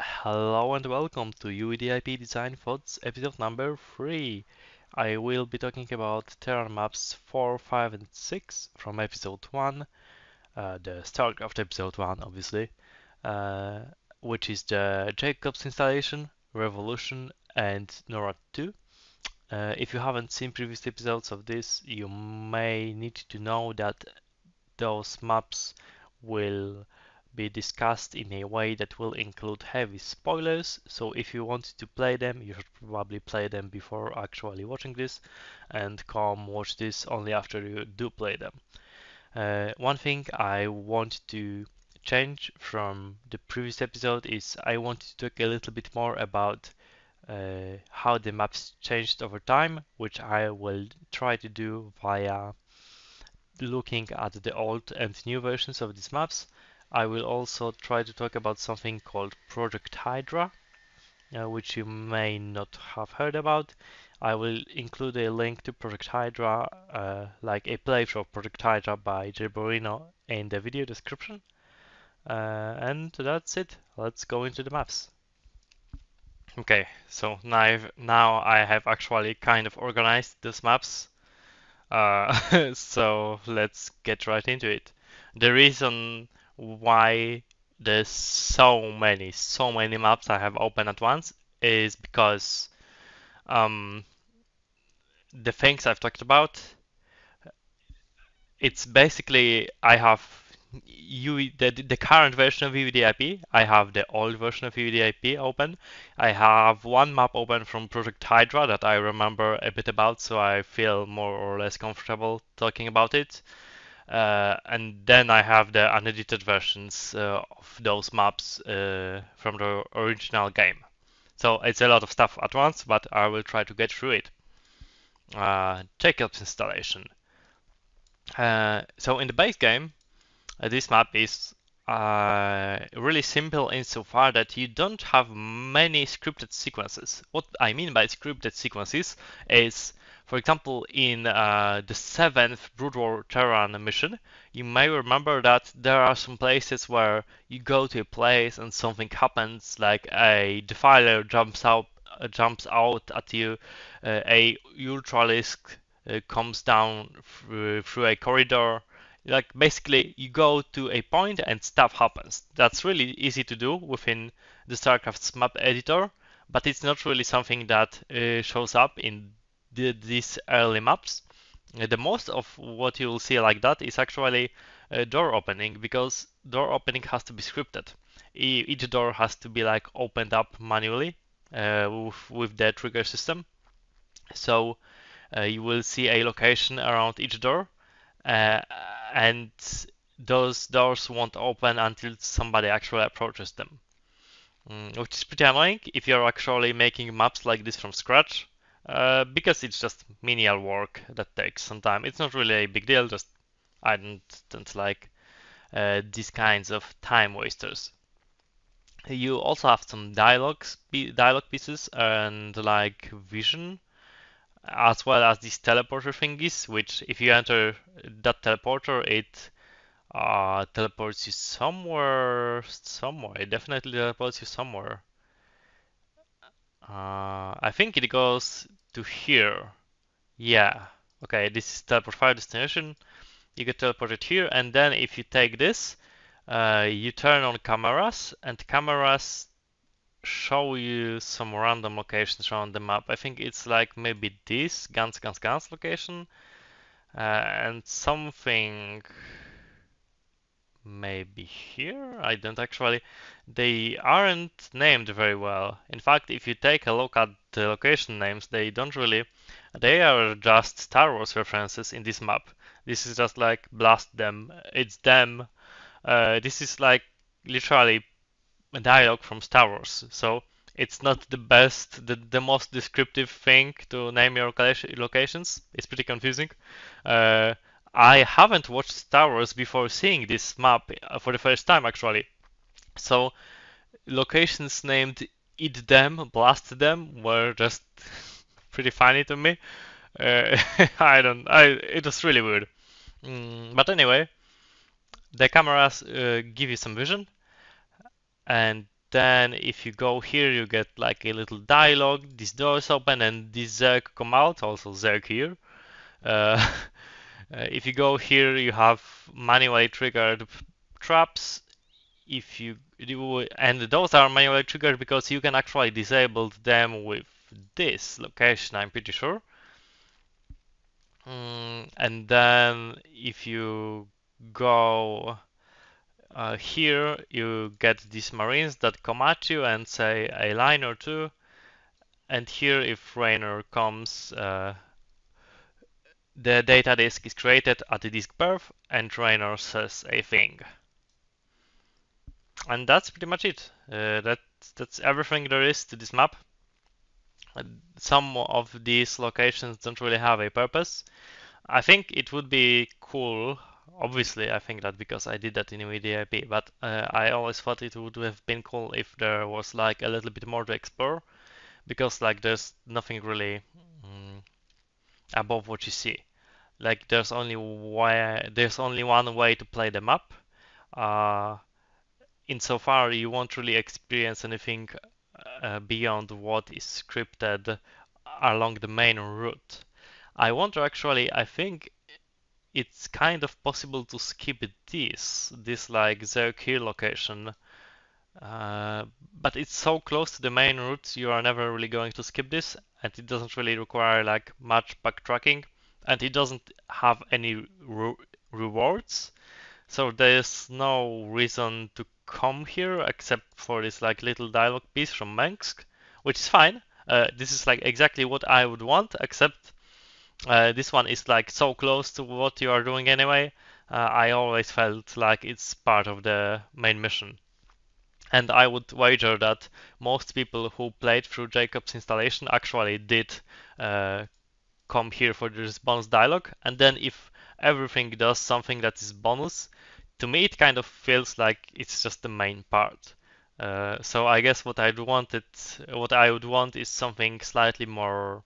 Hello and welcome to UEDAIP Design Thoughts episode number 3. I will be talking about Terran maps 4, 5 and 6 from episode 1, the StarCraft episode 1 obviously, uh, which is the Jacobs installation, Revolution and Norad II. If you haven't seen previous episodes of this, you may need to know that those maps will be discussed in a way that will include heavy spoilers, so if you want to play them, you should probably play them before actually watching this, and come watch this only after you do play them. One thing I want to change from the previous episode is I want to talk a little bit more about how the maps changed over time, which I will try to do via looking at the old and new versions of these maps. I will also try to talk about something called Project Hydra, which you may not have heard about. I will include a link to Project Hydra, like a playthrough of Project Hydra by Gilberino in the video description. And that's it. Let's go into the maps. Okay, so now I have actually kind of organized these maps. So let's get right into it. The reason why there's so many maps I have open at once is because um, the things I've talked about, it's basically I have the current version of UEDIP, I have the old version of UEDIP open, I have one map open from Project Hydra that I remember a bit about, so I feel more or less comfortable talking about it. And then I have the unedited versions of those maps from the original game. So it's a lot of stuff at once, but I will try to get through it. Jacobs installation. So in the base game, this map is really simple insofar that you don't have many scripted sequences. What I mean by scripted sequences is, for example, in the 7th Brood War Terran mission, you may remember that there are some places where you go to a place and something happens, like a defiler jumps out at you, a ultralisk comes down through a corridor. Like basically you go to a point and stuff happens. That's really easy to do within the StarCraft's map editor, but it's not really something that shows up in these early maps. The most of what you will see like that is actually door opening, because door opening has to be scripted. Each door has to be like opened up manually with the trigger system. So you will see a location around each door, and those doors won't open until somebody actually approaches them, which is pretty annoying if you're actually making maps like this from scratch, because it's just menial work that takes some time. It's not really a big deal, just I don't like these kinds of time wasters. You also have some dialogue pieces and like vision, as well as these teleporter thingies, which if you enter that teleporter, it teleports you somewhere. It definitely teleports you somewhere. I think it goes to here. Yeah. Okay, this is teleport fire destination. You get teleported here, and then if you take this, you turn on cameras, and cameras show you some random locations around the map. I think it's like maybe this guns location, and something maybe here. I don't actually. They aren't named very well. In fact, if you take a look at the location names, they don't really. They are just Star Wars references in this map. This is just like blast them. It's them. This is like literally a dialogue from Star Wars. So it's not the best, the most descriptive thing to name your locations. It's pretty confusing. I haven't watched Star Wars before seeing this map for the first time actually. So locations named Eat Them, Blast Them were just pretty funny to me. It was really weird. But anyway, the cameras give you some vision, and then if you go here, you get like a little dialogue. This door is open and this Zerg come out. Also Zerg here. Uh, if you go here, you have manually triggered traps. If you do, and those are manually triggered because you can actually disable them with this location, I'm pretty sure. And then if you go here, you get these marines that come at you and say a line or two. And here, if Rainer comes, the data disk is created at the disk birth, and Rainer says a thing. And that's pretty much it. That's everything there is to this map. Some of these locations don't really have a purpose. I think it would be cool. Obviously, I think that because I did that in UEDAIP, but I always thought it would have been cool if there was like a little bit more to explore, because like there's nothing really above what you see. Like there's only one way to play the map. Insofar, you won't really experience anything beyond what is scripted along the main route. I wonder actually, I think it's kind of possible to skip this like Zerg here location, but it's so close to the main route you are never really going to skip this, and it doesn't really require like much backtracking, and it doesn't have any rewards, so there's no reason to come here except for this like little dialogue piece from Mensk, which is fine. This is like exactly what I would want, except this one is like so close to what you are doing anyway. I always felt like it's part of the main mission. And I would wager that most people who played through Jacob's installation actually did come here for this bonus dialogue. And then if everything does something that is bonus, to me it kind of feels like it's just the main part. So I guess what I would want is something slightly more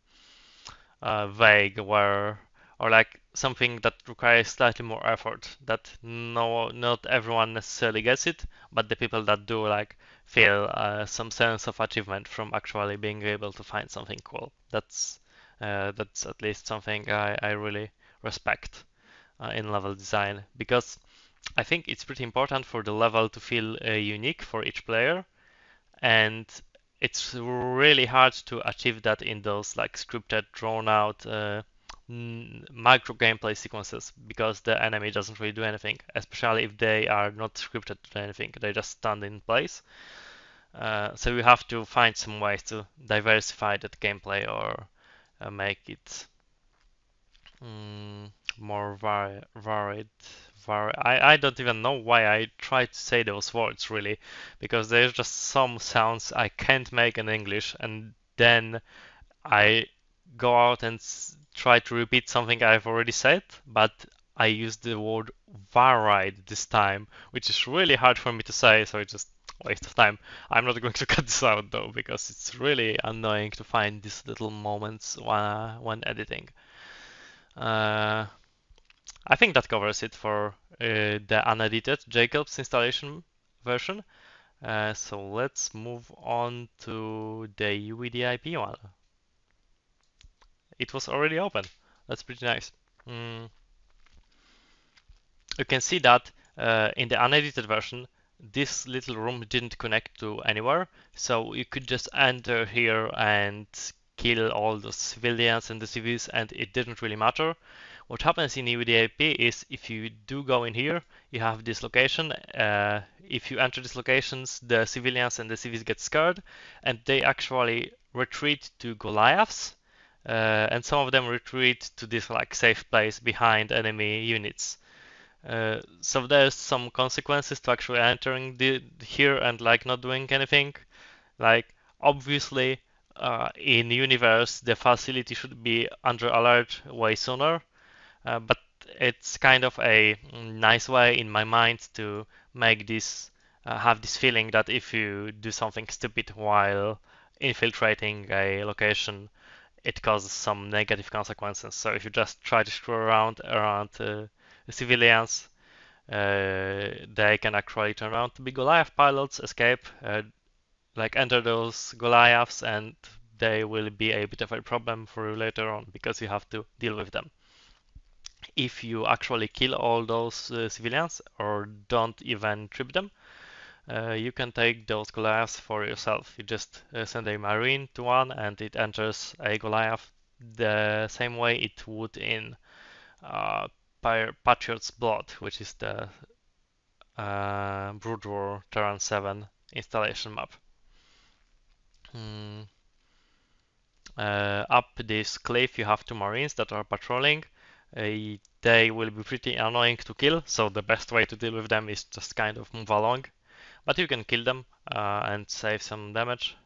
vague, or like something that requires slightly more effort. That not everyone necessarily gets it, but the people that do like feel some sense of achievement from actually being able to find something cool. That's at least something I really respect in level design, because I think it's pretty important for the level to feel unique for each player, and it's really hard to achieve that in those like scripted, drawn out micro gameplay sequences, because the enemy doesn't really do anything, especially if they are not scripted to do anything. They just stand in place. So you have to find some ways to diversify that gameplay, or make it more varied. I don't even know why I try to say those words really, because there's just some sounds I can't make in English, and then I go out and try to repeat something I've already said, but I use the word varied this time, which is really hard for me to say, so it's just a waste of time. I'm not going to cut this out though, because it's really annoying to find these little moments when editing. I think that covers it for the unedited Jacobs installation version. So let's move on to the UEDIP one. It was already open. That's pretty nice. You can see that in the unedited version, this little room didn't connect to anywhere, so you could just enter here and kill all the civilians and the civils, and it didn't really matter. What happens in UEDIP is if you do go in here, you have this location. If you enter these locations, the civilians and the civils get scared, and they actually retreat to Goliaths, and some of them retreat to this like safe place behind enemy units. So there's some consequences to actually entering here and like not doing anything. Like obviously, in universe the facility should be under alert way sooner, but it's kind of a nice way in my mind to make this have this feeling that if you do something stupid while infiltrating a location, it causes some negative consequences. So if you just try to screw around civilians, they can actually turn around to be Goliath pilots, escape, like enter those Goliaths, and they will be a bit of a problem for you later on because you have to deal with them. If you actually kill all those civilians or don't even trip them, you can take those Goliaths for yourself. You just send a Marine to one and it enters a Goliath the same way it would in Patriot's Blood, which is the Brood War Terran 7 installation map. Mm. Up this cliff you have two Marines that are patrolling. They will be pretty annoying to kill, so the best way to deal with them is just kind of move along. But you can kill them and save some damage.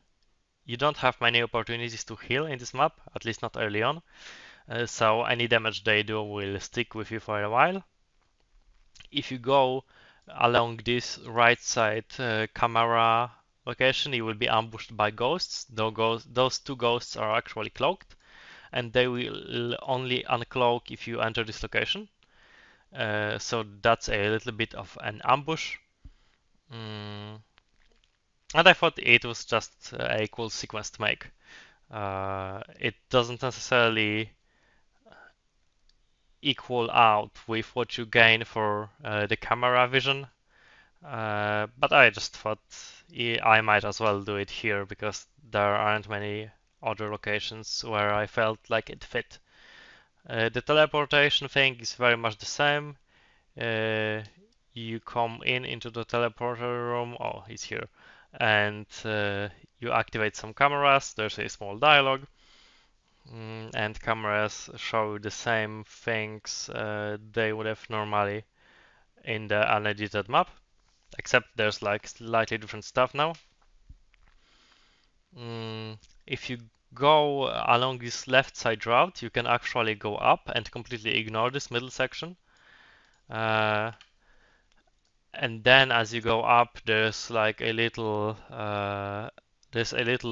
You don't have many opportunities to heal in this map, at least not early on. So any damage they do will stick with you for a while. If you go along this right side camera location, you will be ambushed by ghosts. Those two ghosts are actually cloaked, and they will only uncloak if you enter this location. So that's a little bit of an ambush. Mm. And I thought it was just a cool sequence to make. It doesn't necessarily equal out with what you gain for the camera vision, but I just thought I might as well do it here because there aren't many other locations where I felt like it fit. The teleportation thing is very much the same. You come into the teleporter room, oh, it's here, and you activate some cameras. There's a small dialogue, and cameras show the same things they would have normally in the unedited map, except there's like slightly different stuff now. If you go along this left side route, you can actually go up and completely ignore this middle section. And then as you go up, there's like a little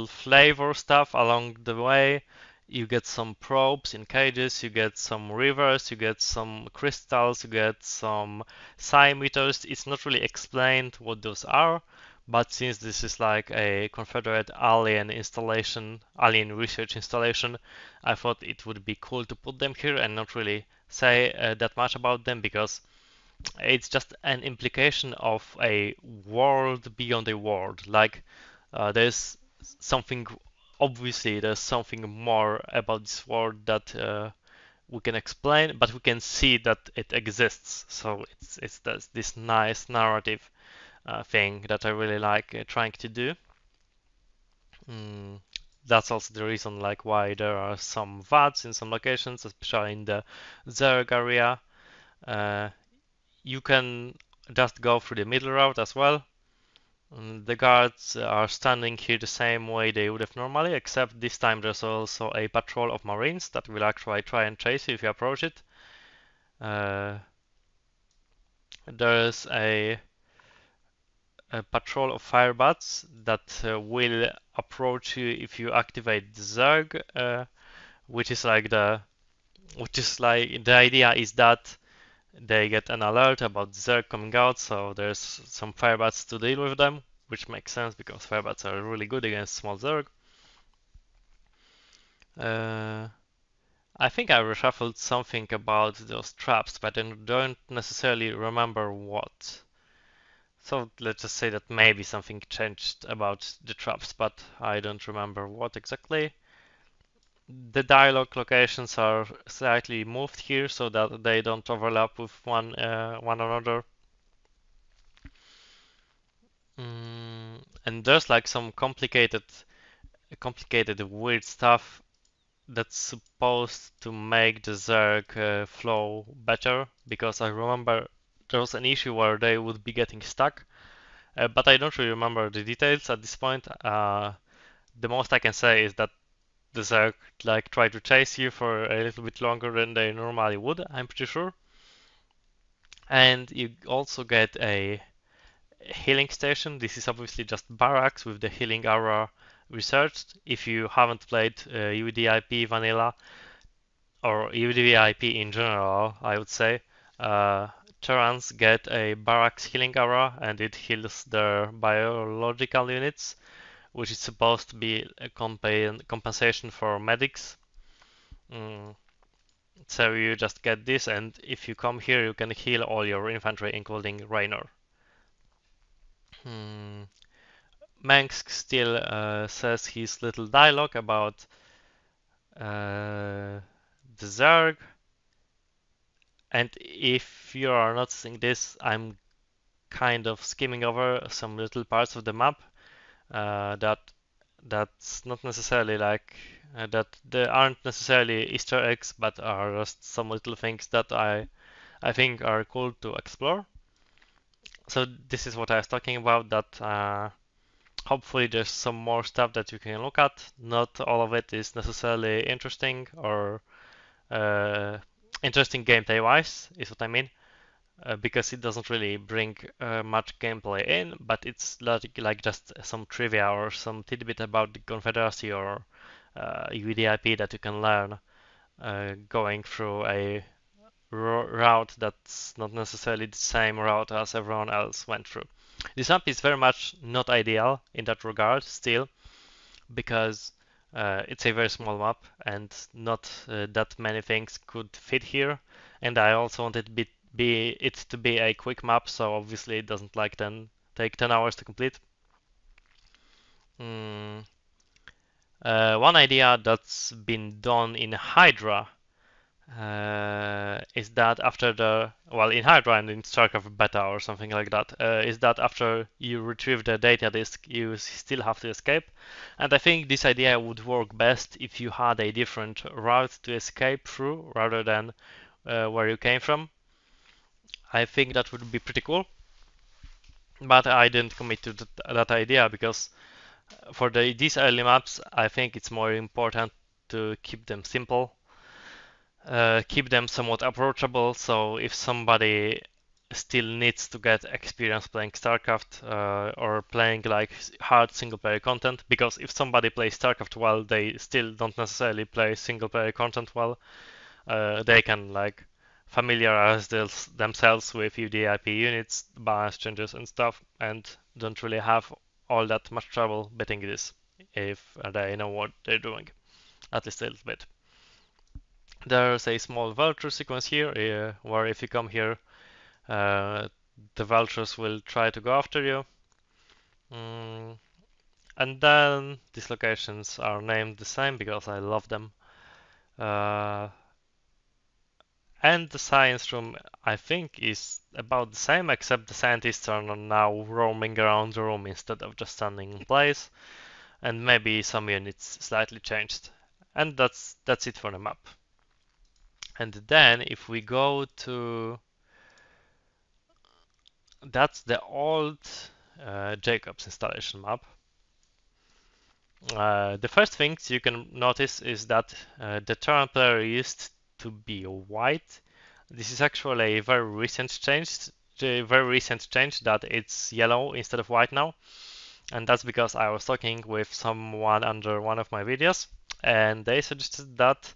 flavor stuff along the way. You get some probes in cages, you get some rivers, you get some crystals, you get some psi meters. It's not really explained what those are, but since this is like a Confederate alien installation, alien research installation, I thought it would be cool to put them here and not really say that much about them because it's just an implication of a world beyond a world. Like there's something, obviously, there's something more about this world that we can explain, but we can see that it exists. So it's this nice narrative thing that I really like trying to do. Mm. That's also the reason like why there are some VATs in some locations, especially in the Zerg area. Uh, you can just go through the middle route as well. The guards are standing here the same way they would have normally, except this time there's also a patrol of marines that will actually try and chase you if you approach it. There's a patrol of firebats that will approach you if you activate the Zerg, which is like the idea is that they get an alert about Zerg coming out, so there's some firebats to deal with them, which makes sense because firebats are really good against small Zerg. I think I reshuffled something about those traps, but I don't necessarily remember what. So let's just say that maybe something changed about the traps, but I don't remember what exactly. The dialogue locations are slightly moved here so that they don't overlap with one another. And there's like some complicated weird stuff that's supposed to make the Zerg flow better, because I remember there was an issue where they would be getting stuck, but I don't really remember the details at this point. The most I can say is that the Zerg like try to chase you for a little bit longer than they normally would, I'm pretty sure. And you also get a healing station. This is obviously just barracks with the healing aura researched. If you haven't played UEDAIP vanilla or UEDAIP in general, I would say, Terrans get a barracks healing aura and it heals their biological units, which is supposed to be a compensation for medics. Mm. So you just get this, and if you come here, you can heal all your infantry, including Raynor. Hmm. Mengsk still says his little dialogue about the Zerg, and if you are noticing this, I'm kind of skimming over some little parts of the map that that's not necessarily like that there aren't necessarily Easter eggs, but are just some little things that I think are cool to explore. So this is what I was talking about. That hopefully there's some more stuff that you can look at. Not all of it is necessarily interesting or interesting gameplay wise, is what I mean. Because it doesn't really bring much gameplay in, but it's like just some trivia or some tidbit about the Confederacy or UEDAIP that you can learn going through a route that's not necessarily the same route as everyone else went through. This map is very much not ideal in that regard still, because it's a very small map and not that many things could fit here. And I also wanted it to be a quick map, so obviously it doesn't take 10 hours to complete. Mm. One idea that's been done in Hydra is that after in Hydra and in StarCraft beta or something like that, is that after you retrieve the data disk, you still have to escape. And I think this idea would work best if you had a different route to escape through rather than where you came from. I think that would be pretty cool. But I didn't commit to that idea because for these early maps, I think it's more important to keep them simple, keep them somewhat approachable. So if somebody still needs to get experience playing StarCraft or playing like hard single player content, because if somebody plays StarCraft well, they still don't necessarily play single player content well. They can like familiarize themselves with UDIP units, balance changes and stuff, and don't really have all that much trouble betting this if they know what they're doing, at least a little bit. There's a small vulture sequence here where if you come here, the vultures will try to go after you. Mm, and then these locations are named the same because I love them. Uh, and the science room, I think, is about the same, except the scientists are now roaming around the room instead of just standing in place. And maybe some units slightly changed. And that's it for the map. And then if we go to that's the old Jacobs installation map. The first things you can notice is that the turn player used to be white. This is actually a very recent change. That it's yellow instead of white now, and that's because I was talking with someone under one of my videos, and they suggested that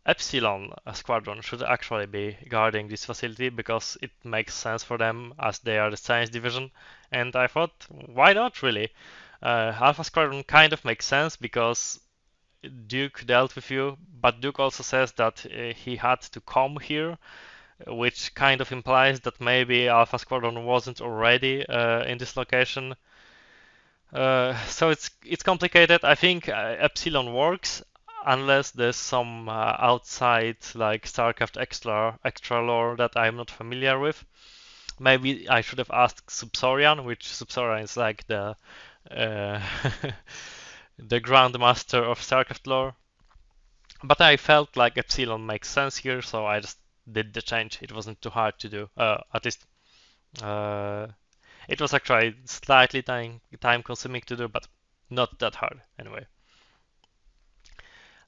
Epsilon Squadron should actually be guarding this facility because it makes sense for them as they are the science division. And I thought, why not really? Alpha Squadron kind of makes sense because Duke dealt with you, but Duke also says that he had to come here, which kind of implies that maybe Alpha Squadron wasn't already in this location. So it's complicated. I think Epsilon works unless there's some outside like StarCraft extra lore that I'm not familiar with. Maybe I should have asked Subsorian, which Subsorian is like the the grandmaster of StarCraft lore. But I felt like Epsilon makes sense here, so I just did the change. It wasn't too hard to do, at least. Uh, it was actually slightly time consuming to do, but not that hard anyway.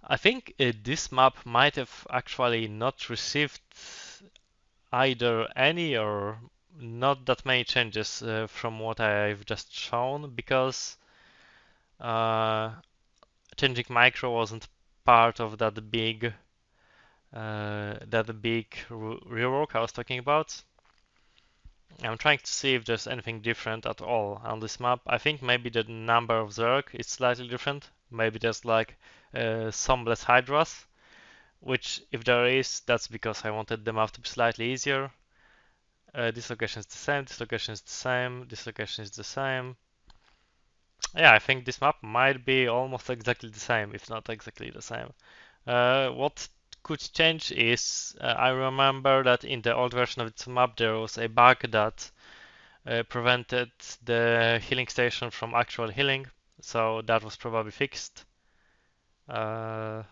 I think this map might have actually not received either any or not that many changes from what I've just shown because uh, changing micro wasn't part of that big rework I was talking about. I'm trying to see if there's anything different at all on this map. I think maybe the number of Zerg is slightly different. Maybe there's like some less Hydras, which if there is, that's because I wanted the map to be slightly easier. This location is the same, this location is the same, this location is the same. Yeah, I think this map might be almost exactly the same, if not exactly the same. What could change is I remember that in the old version of this map there was a bug that prevented the healing station from actual healing, so that was probably fixed. That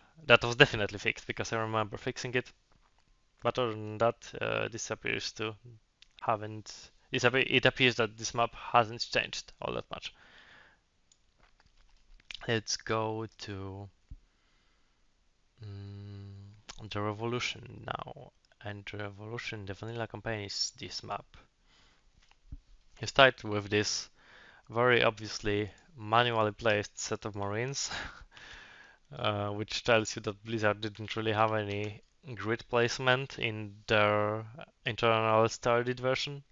was definitely fixed because I remember fixing it. But other than that, this appears to haven't. It appears that this map hasn't changed all that much. Let's go to the Revolution now. And the Revolution, the vanilla campaign is this map. You start with this very obviously manually placed set of Marines, which tells you that Blizzard didn't really have any grid placement in their internal started version.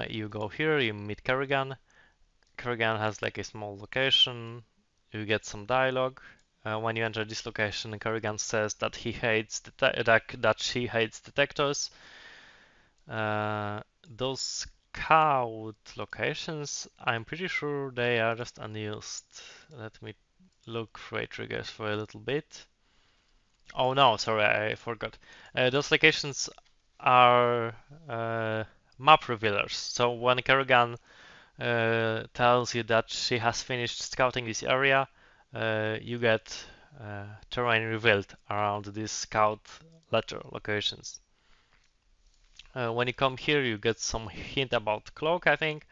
You go here, you meet Kerrigan. Kerrigan has like a small location. You get some dialogue. When you enter this location, Kerrigan says that he hates that she hates detectors. Those scout locations, I'm pretty sure they are just unused. Let me look for triggers for a little bit. Oh no, sorry, I forgot. Those locations are map revealers. So when Kerrigan tells you that she has finished scouting this area, you get terrain revealed around these scout letter locations. When you come here, you get some hint about cloak, I think.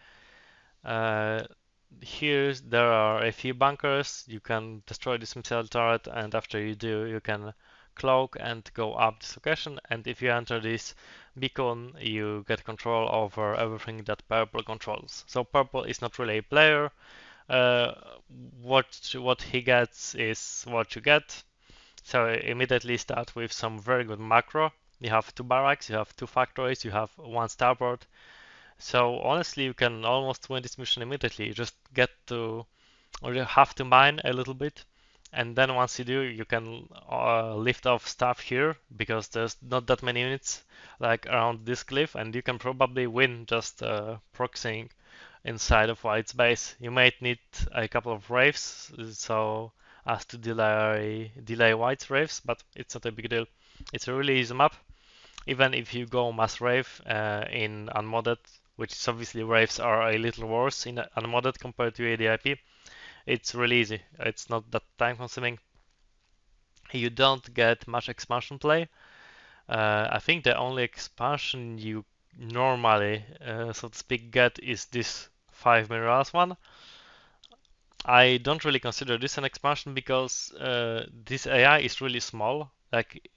Here there are a few bunkers. You can destroy this missile turret, and after you do, you can cloak and go up this location. And if you enter this beacon, you get control over everything that purple controls. So purple is not really a player. Uh, what he gets is what you get. So immediately start with some very good macro. You have 2 barracks, you have 2 factories, you have 1 starboard. So honestly, you can almost win this mission immediately. You just get to, or you have to mine a little bit, and then once you do, you can lift off stuff here because there's not that many units like around this cliff, and you can probably win just proxying inside of White's base. You might need a couple of waves, so as to delay White's waves, but it's not a big deal. It's a really easy map. Even if you go mass rave in unmodded, which is obviously waves are a little worse in unmodded compared to UEDAIP, it's really easy. It's not that time consuming. You don't get much expansion play. I think the only expansion you normally, so to speak, get is this 5 minerals one. I don't really consider this an expansion because this AI is really small. Like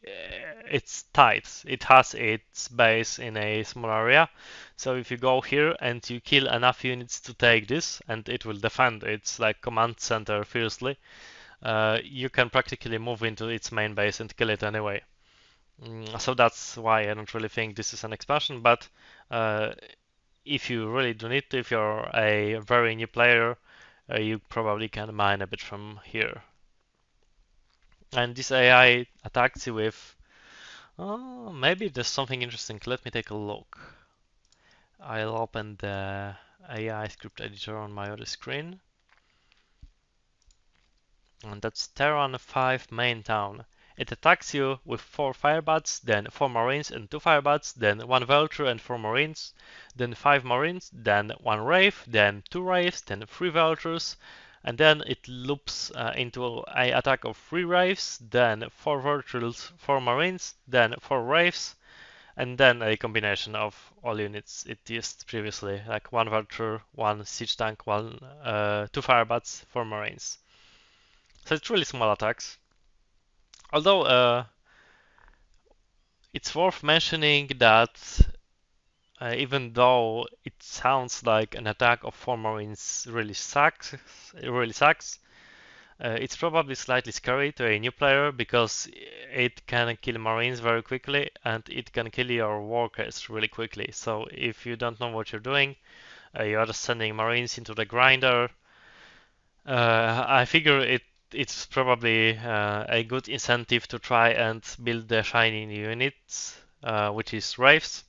it's tight. It has its base in a small area. So if you go here and you kill enough units to take this, and it will defend its like command center fiercely, you can practically move into its main base and kill it anyway. So that's why I don't really think this is an expansion. But if you really do need to, if you're a very new player, you probably can mine a bit from here. And this AI attacks you with, oh, maybe there's something interesting. Let me take a look. I'll open the AI script editor on my other screen. And that's Terran 5 main town. It attacks you with 4 firebats, then 4 marines and 2 firebats, then 1 vulture and 4 marines, then 5 marines, then 1 wraith, then 2 wraiths, then 3 vultures, and then it loops into an attack of 3 wraiths, then 4 vultures, 4 marines, then 4 wraiths, and then a combination of all units it used previously, like 1 vulture, 1 siege tank, 2 firebats, 4 marines. So it's really small attacks. Although it's worth mentioning that even though it sounds like an attack of 4 marines really sucks, It's probably slightly scary to a new player because it can kill Marines very quickly and it can kill your workers really quickly. So if you don't know what you're doing, you are just sending Marines into the grinder. I figure it's probably a good incentive to try and build the shiny new units, which is Wraiths.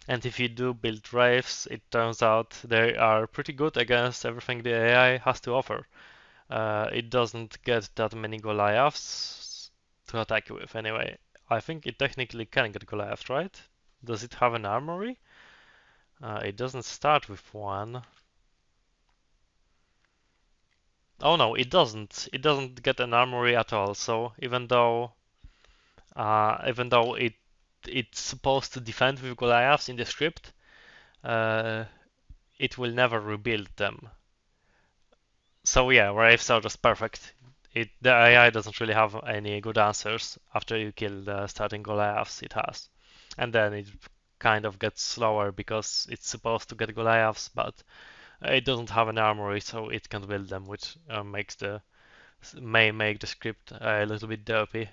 And if you do build Wraiths, it turns out they are pretty good against everything the AI has to offer. It doesn't get that many Goliaths to attack you with anyway. I think it technically can get Goliaths, right? Does it have an armory? It doesn't start with one. Oh no, it doesn't. It doesn't get an armory at all. So even though it's supposed to defend with Goliaths in the script, uh, it will never rebuild them. So yeah, Wraiths are just perfect. The AI doesn't really have any good answers after you kill the starting Goliaths it has. And then it kind of gets slower because it's supposed to get Goliaths, but it doesn't have an armory, so it can't build them, which may make the script a little bit derpy.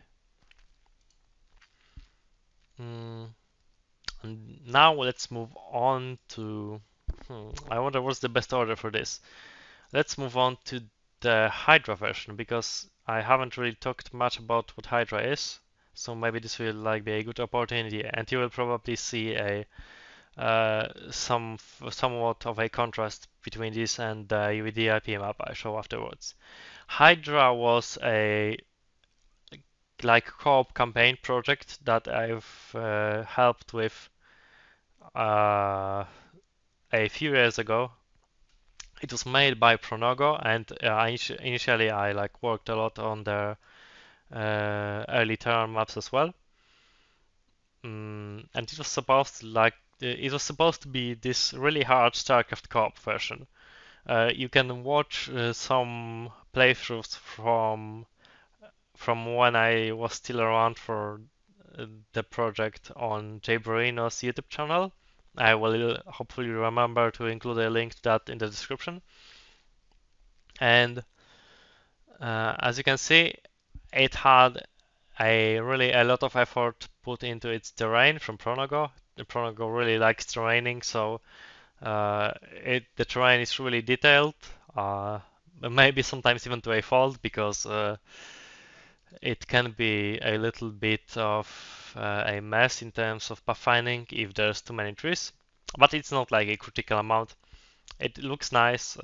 Mm, and now let's move on to. I wonder what's the best order for this. Let's move on to the Hydra version because I haven't really talked much about what Hydra is. So maybe this will be a good opportunity, and you will probably see a somewhat of a contrast between this and the UEDAIP map I show afterwards. Hydra was a co-op campaign project that I've helped with uh, a few years ago. It was made by Pronogo, and initially I worked a lot on their early term maps as well. And it was supposed to be this really hard StarCraft co-op version. You can watch some playthroughs from when I was still around for the project on Jay Barino's YouTube channel. I will hopefully remember to include a link to that in the description. And as you can see, it had a lot of effort put into its terrain from Pronogo. The Pronogo really likes terraining, so the terrain is really detailed. Maybe sometimes even to a fault because it can be a little bit of a mess in terms of pathfinding if there's too many trees. But it's not like a critical amount. It looks nice.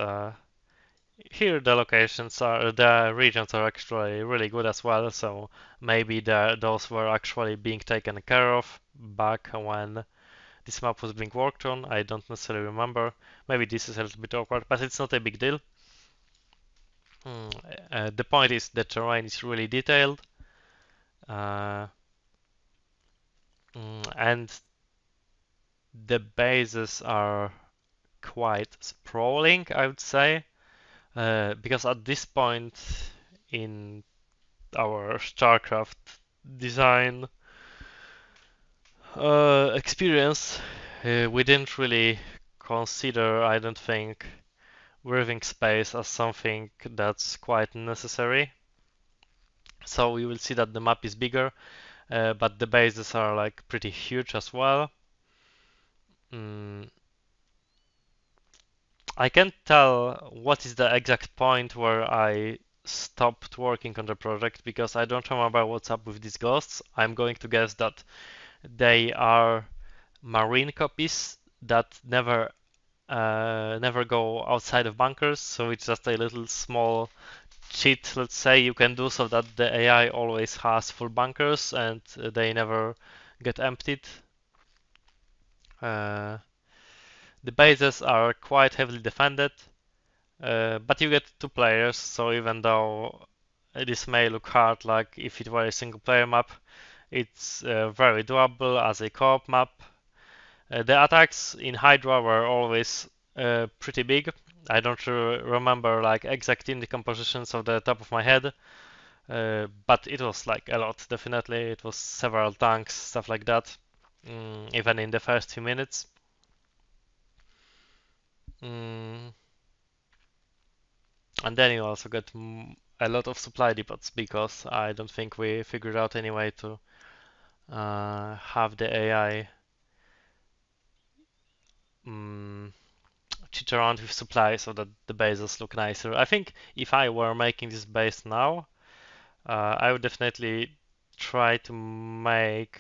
Here the regions are actually really good as well, so maybe those were actually being taken care of back when this map was being worked on. I don't necessarily remember. Maybe this is a little bit awkward, but it's not a big deal. The point is the terrain is really detailed, uh, and the bases are quite sprawling, I would say, because at this point in our StarCraft design experience, we didn't really consider, I don't think, breathing space as something that's quite necessary. So we will see that the map is bigger, but the bases are pretty huge as well. Mm, I can't tell what is the exact point where I stopped working on the project because I don't remember what's up with these ghosts. I'm going to guess that they are marine copies that never go outside of bunkers, so it's just a little small cheat, let's say, you can do so that the AI always has full bunkers and they never get emptied. Uh, the bases are quite heavily defended, but you get two players, so even though this may look hard like if it were a single player map, it's very doable as a co-op map. The attacks in Hydra were always pretty big. I don't remember exact team decompositions off the top of my head, but it was a lot. Definitely, it was several tanks, stuff like that. Even in the first few minutes. Mm, And then you also get a lot of supply depots because I don't think we figured out any way to have the AI cheat around with supply so that the bases look nicer. I think if I were making this base now, I would definitely try to make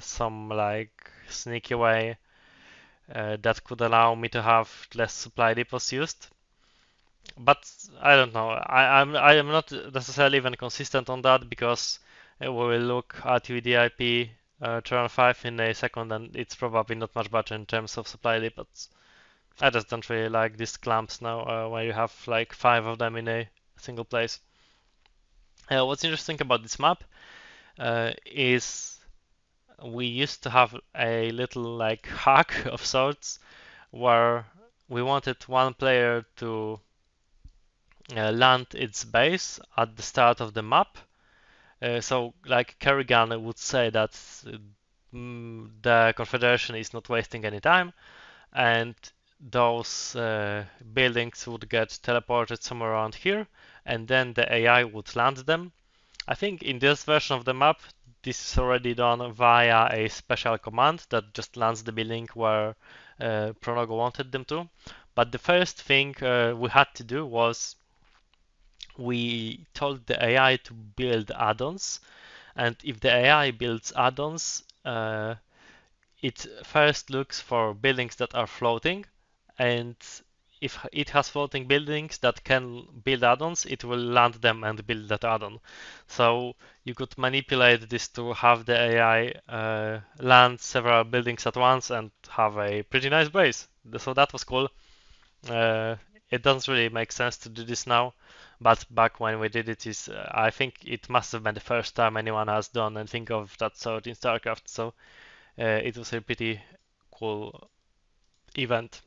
some like sneaky way that could allow me to have less supply depots used. But I don't know. I am not necessarily even consistent on that because we will look at UEDAIP turn 5 in a second, and it's probably not much better in terms of supply depots. I just don't really like these clamps now, where you have like 5 of them in a single place. What's interesting about this map is we used to have a little like hack of sorts where we wanted one player to land its base at the start of the map. So like Kerrigan would say that the Confederation is not wasting any time, and those buildings would get teleported somewhere around here, and then the AI would land them. I think in this version of the map, this is already done via a special command that just lands the building where Pronogo wanted them to. But the first thing we had to do was we told the AI to build add-ons, and if the AI builds add-ons, it first looks for buildings that are floating, and if it has floating buildings that can build add-ons, it will land them and build that add-on. So you could manipulate this to have the AI land several buildings at once and have a pretty nice base. So that was cool. Uh, it doesn't really make sense to do this now, but back when we did it, I think it must have been the first time anyone has done anything of that sort in StarCraft. So it was a pretty cool event.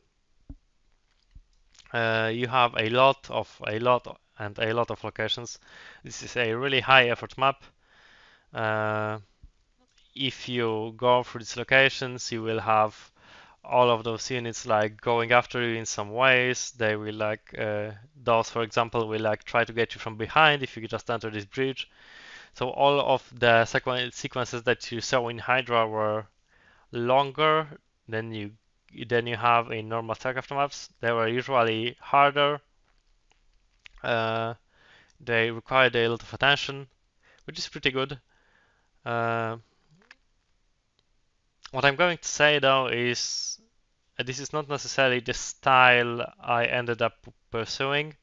You have a lot of locations. This is a really high effort map. Uh, if you go through these locations, you will have all of those units like going after you in some ways. They will like those, for example, will like try to get you from behind if you just enter this bridge. So all of the sequences that you saw in Hydra were longer than you have in normal StarCraft maps. They were usually harder. Uh, they required a lot of attention, which is pretty good. Uh, what I'm going to say though is this is not necessarily the style I ended up pursuing,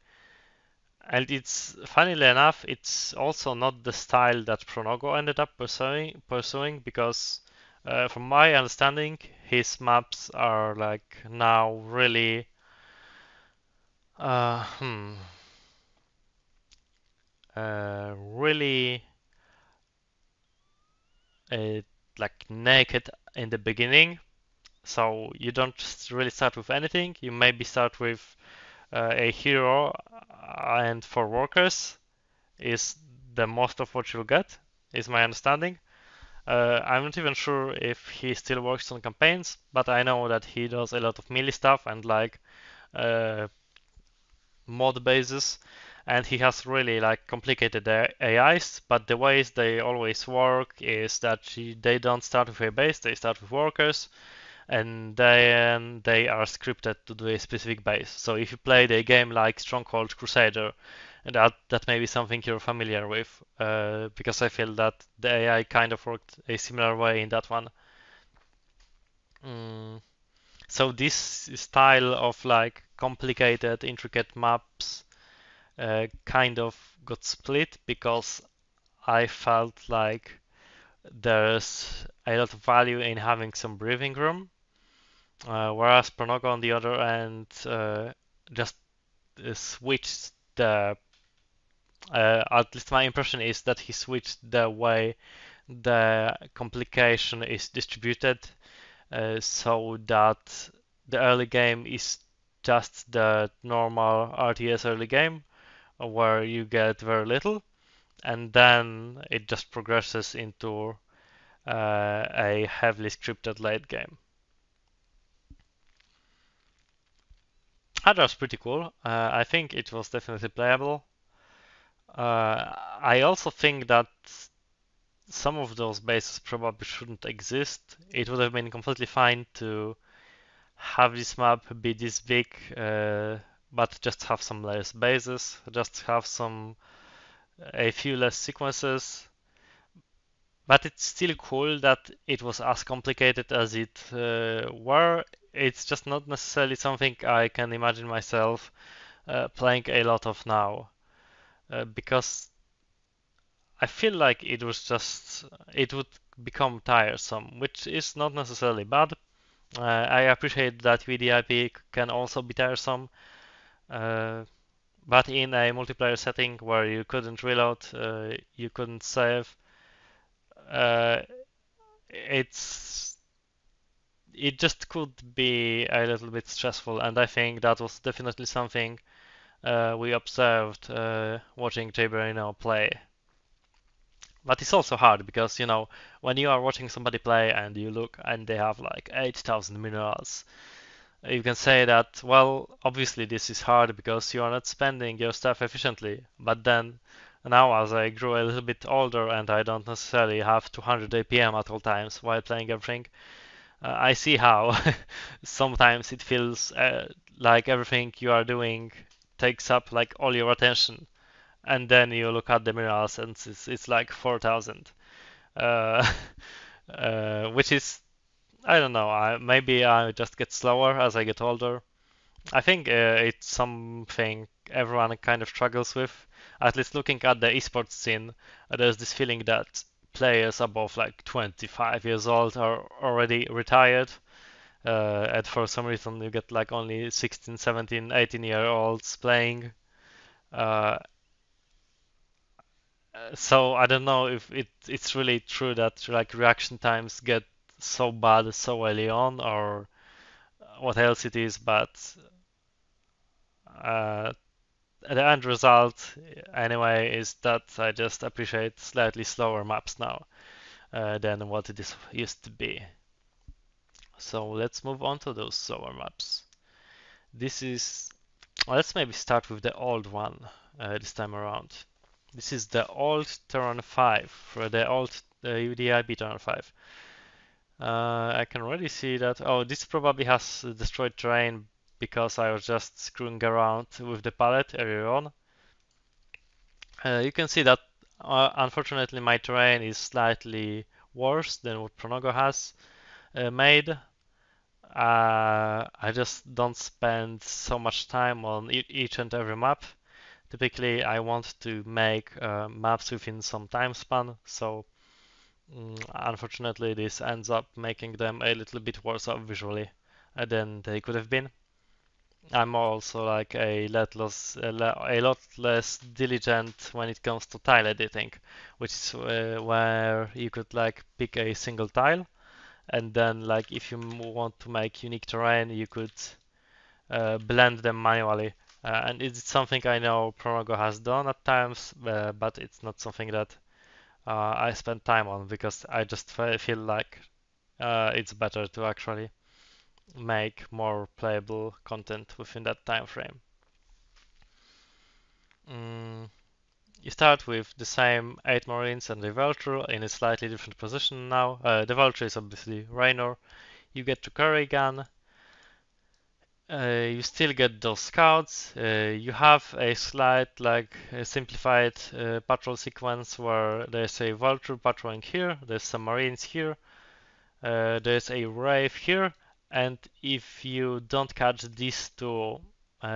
and it's funnily enough, it's also not the style that Pronogo ended up pursuing because, from my understanding, his maps are like now really, uh, hmm, really uh, like naked in the beginning. So you don't really start with anything. You maybe start with a hero, and for workers is the most of what you'll get, is my understanding. I'm not even sure if he still works on campaigns, but I know that he does a lot of melee stuff and like uh, mod bases, and he has really like complicated AIs. But the ways they always work is that they don't start with a base; they start with workers, and then they are scripted to do a specific base. So if you played a game like Stronghold Crusader, and that may be something you're familiar with, because I feel that the AI kind of worked a similar way in that one. Mm. So this style of like complicated, intricate maps kind of got split because I felt like there's a lot of value in having some breathing room. Whereas Pronogo on the other end just switched at least my impression is that he switched the way the complication is distributed so that the early game is just the normal RTS early game where you get very little, and then it just progresses into a heavily scripted late game. Hydra was pretty cool. I think it was definitely playable. I also think that some of those bases probably shouldn't exist. It would have been completely fine to have this map be this big, but just have some less bases, just have a few less sequences. But it's still cool that it was as complicated as it were. It's just not necessarily something I can imagine myself playing a lot of now, because I feel like it would become tiresome, which is not necessarily bad. I appreciate that UEDAIP can also be tiresome, uh, but in a multiplayer setting where you couldn't reload, you couldn't save, uh, it's it just could be a little bit stressful, and I think that was definitely something we observed watching Jabrino play. But it's also hard because, when you are watching somebody play and you look and they have like 8,000 minerals, you can say that, well, obviously this is hard because you are not spending your stuff efficiently. But then now as I grew a little bit older and I don't necessarily have 200 APM at all times while playing everything, I see how sometimes it feels like everything you are doing takes up like all your attention, and then you look at the minerals and it's like 4,000, uh, which is, I don't know. Maybe I just get slower as I get older. I think it's something everyone kind of struggles with. At least looking at the esports scene, there's this feeling that players above like 25 years old are already retired. And for some reason, you get like only 16, 17, 18-year-olds playing. Uh, so I don't know if it's really true that like reaction times get so bad so early on, or what else it is, but uh, the end result anyway is that I just appreciate slightly slower maps now than what it used to be. So let's move on to those slower maps. This is, let's maybe start with the old one this time around. This is the old Terran 5, for the old UDIB Terran 5. I can already see that. Oh, this probably has destroyed terrain because I was just screwing around with the palette earlier on. You can see that unfortunately my terrain is slightly worse than what Pronogo has made. I just don't spend so much time on each and every map. Typically, I want to make maps within some time span, so unfortunately, this ends up making them a little bit worse off visually than they could have been. I'm also like a lot less diligent when it comes to tile editing, which is where you could like pick a single tile, and then like if you want to make unique terrain, you could blend them manually. And it's something I know Pronogo has done at times, but it's not something that I spend time on because I just feel like it's better to actually make more playable content within that time frame. Mm, you start with the same 8 Marines and the Vulture in a slightly different position now. The Vulture is obviously Raynor. You get to Kerrigan. You still get those scouts. You have a slight, like, simplified patrol sequence where there's a Vulture patrolling here, there's some Marines here, there's a Wraith here, and if you don't catch these two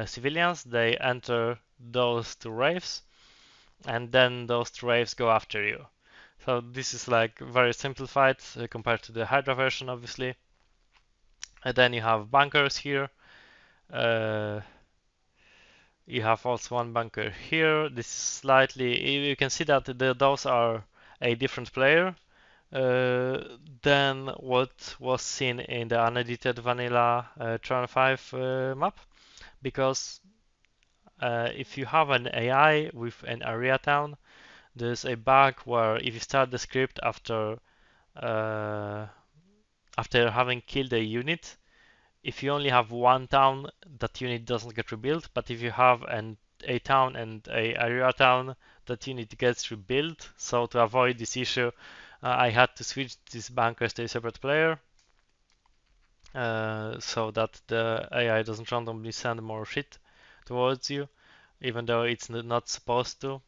civilians, they enter those two Wraiths, and then those two Wraiths go after you. So this is like very simplified compared to the Hydra version, obviously. And then you have bunkers here. Uh, you have also one bunker here. This is slightly, you can see that those are a different player than what was seen in the unedited vanilla Tron 5 map, because if you have an AI with an area town, there's a bug where if you start the script uh, after having killed a unit, if you only have one town, that unit doesn't get rebuilt, but if you have a town and a area town, that unit gets rebuilt. So to avoid this issue, I had to switch these bankers to a separate player so that the AI doesn't randomly send more shit towards you, even though it's not supposed to.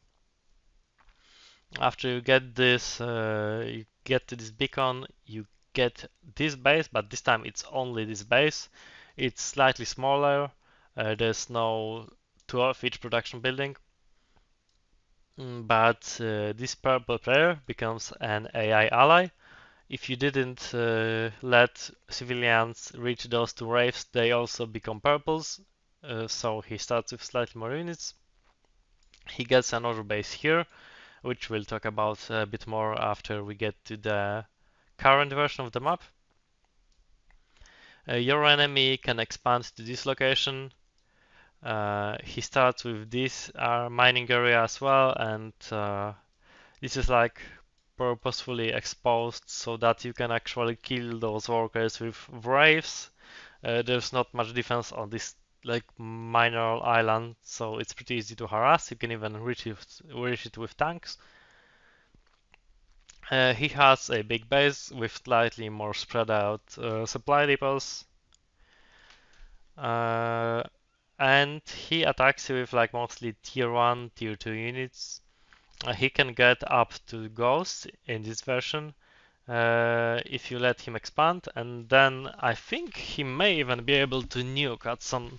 After you get this, you get to this beacon, you get this base, but this time it's only this base. It's slightly smaller. There's no 2 of each production building. But this purple player becomes an AI ally. If you didn't let civilians reach those 2 waves, they also become purples. So he starts with slightly more units. He gets another base here, which we'll talk about a bit more after we get to the current version of the map. Your enemy can expand to this location. He starts with this mining area as well, and this is like purposefully exposed so that you can actually kill those workers with waves. There's not much defense on this like minor island, so it's pretty easy to harass. You can even reach it with tanks. He has a big base with slightly more spread out supply depots. And he attacks you with like mostly tier 1, tier 2 units. He can get up to Ghost in this version if you let him expand, and then I think he may even be able to nuke at some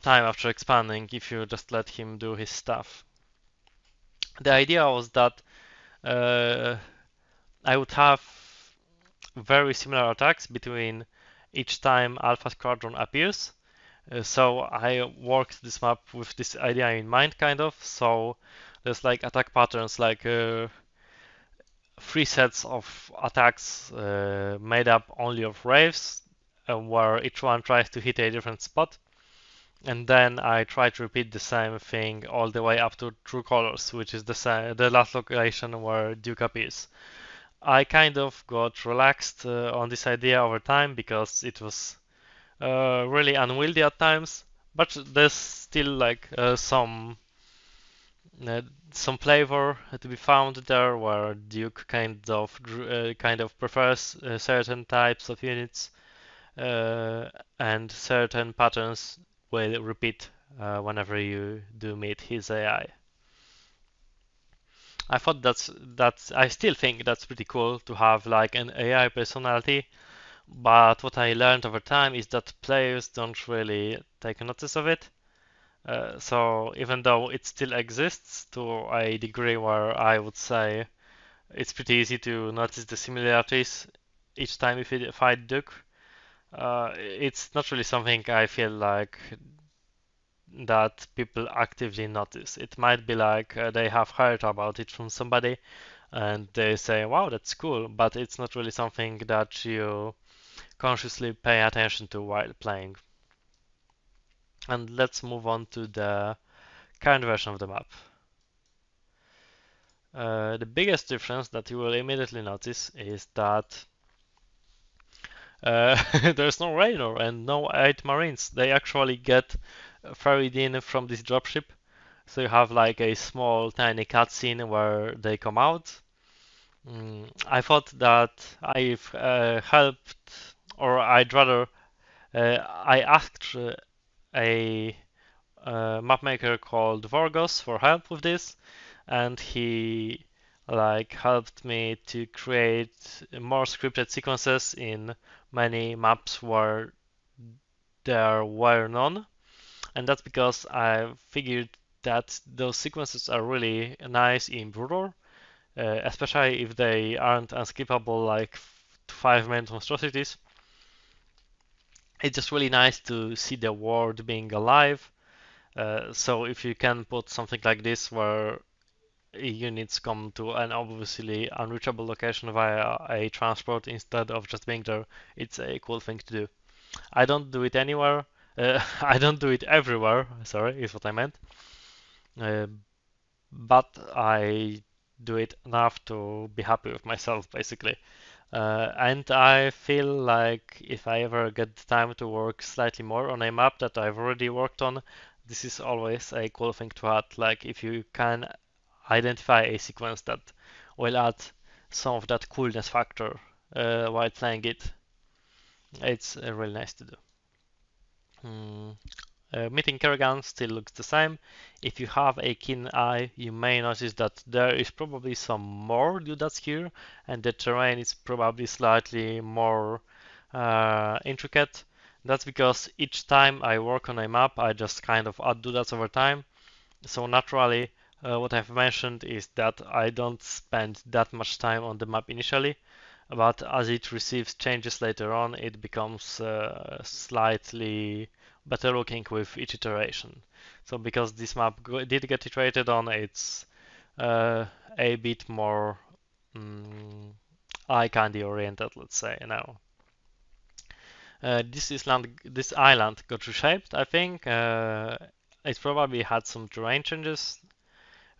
time after expanding if you just let him do his stuff. The idea was that I would have very similar attacks between each time Alpha Squadron appears. So I worked this map with this idea in mind, kind of. So there's like attack patterns, like 3 sets of attacks made up only of waves, where each one tries to hit a different spot. And then I try to repeat the same thing all the way up to True Colors, which is the last location where Duke appears. I kind of got relaxed on this idea over time because it was really unwieldy at times, but there's still like some flavor to be found there, where Duke kind of prefers certain types of units, and certain patterns will repeat whenever you do meet his AI. I thought that's I still think that's pretty cool to have like an AI personality, but what I learned over time is that players don't really take notice of it. So even though it still exists to a degree where I would say it's pretty easy to notice the similarities each time if you fight Duke, it's not really something I feel like that people actively notice. It might be like they have heard about it from somebody and they say, wow, that's cool, but it's not really something that you consciously pay attention to while playing. And let's move on to the current version of the map. The biggest difference that you will immediately notice is that there's no Raynor and no 8 Marines. They actually get ferried in from this dropship. So you have like a small tiny cutscene where they come out. I thought that I've helped, or I'd rather, I asked a mapmaker called Vorgos for help with this, and he like helped me to create more scripted sequences in many maps where there were none, and that's because I figured that those sequences are really nice in Brutal, especially if they aren't unskippable like 5-minute monstrosities. It's just really nice to see the world being alive. So if you can put something like this where units come to an obviously unreachable location via a transport instead of just being there, it's a cool thing to do. I don't do it anywhere. I don't do it everywhere, sorry, is what I meant. But I do it enough to be happy with myself, basically. And I feel like if I ever get the time to work slightly more on a map that I've already worked on, this is always a cool thing to add. Like if you can identify a sequence that will add some of that coolness factor while playing it, it's really nice to do. Hmm. Meeting Kerrigan still looks the same. If you have a keen eye, you may notice that there is probably some more doodads here, and the terrain is probably slightly more intricate. That's because each time I work on a map, I just kind of add doodads over time. So naturally, what I've mentioned is that I don't spend that much time on the map initially, but as it receives changes later on, it becomes slightly better looking with each iteration. So because this map did get iterated on, it's a bit more eye candy oriented, let's say now. This island got reshaped, I think. It probably had some terrain changes.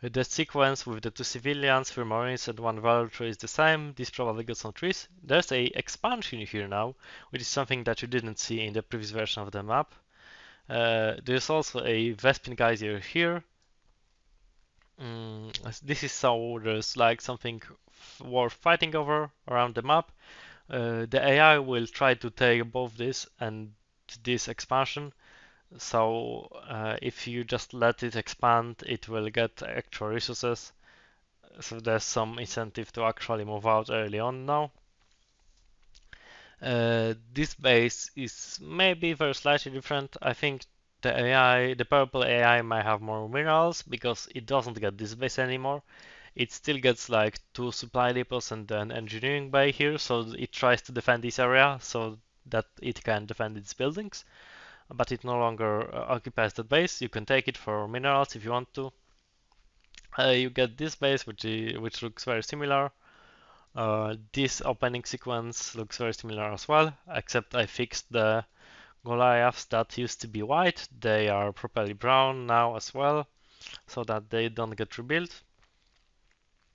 The sequence with the two civilians, three marines, and one valor is the same. This probably got some trees. There's a expansion here now, which is something that you didn't see in the previous version of the map. There's also a Vespin geyser here. This is so there's like something worth fighting over around the map. The AI will try to take both this and this expansion. So if you just let it expand, it will get extra resources. So there's some incentive to actually move out early on now. This base is maybe very slightly different. I think the purple AI might have more minerals because it doesn't get this base anymore. It still gets like two supply depots and an engineering bay here, so it tries to defend this area so that it can defend its buildings. But it no longer occupies that base. You can take it for minerals if you want to. You get this base, which looks very similar. This opening sequence looks very similar as well, except I fixed the Goliaths that used to be white. They are properly brown now as well, so that they don't get rebuilt.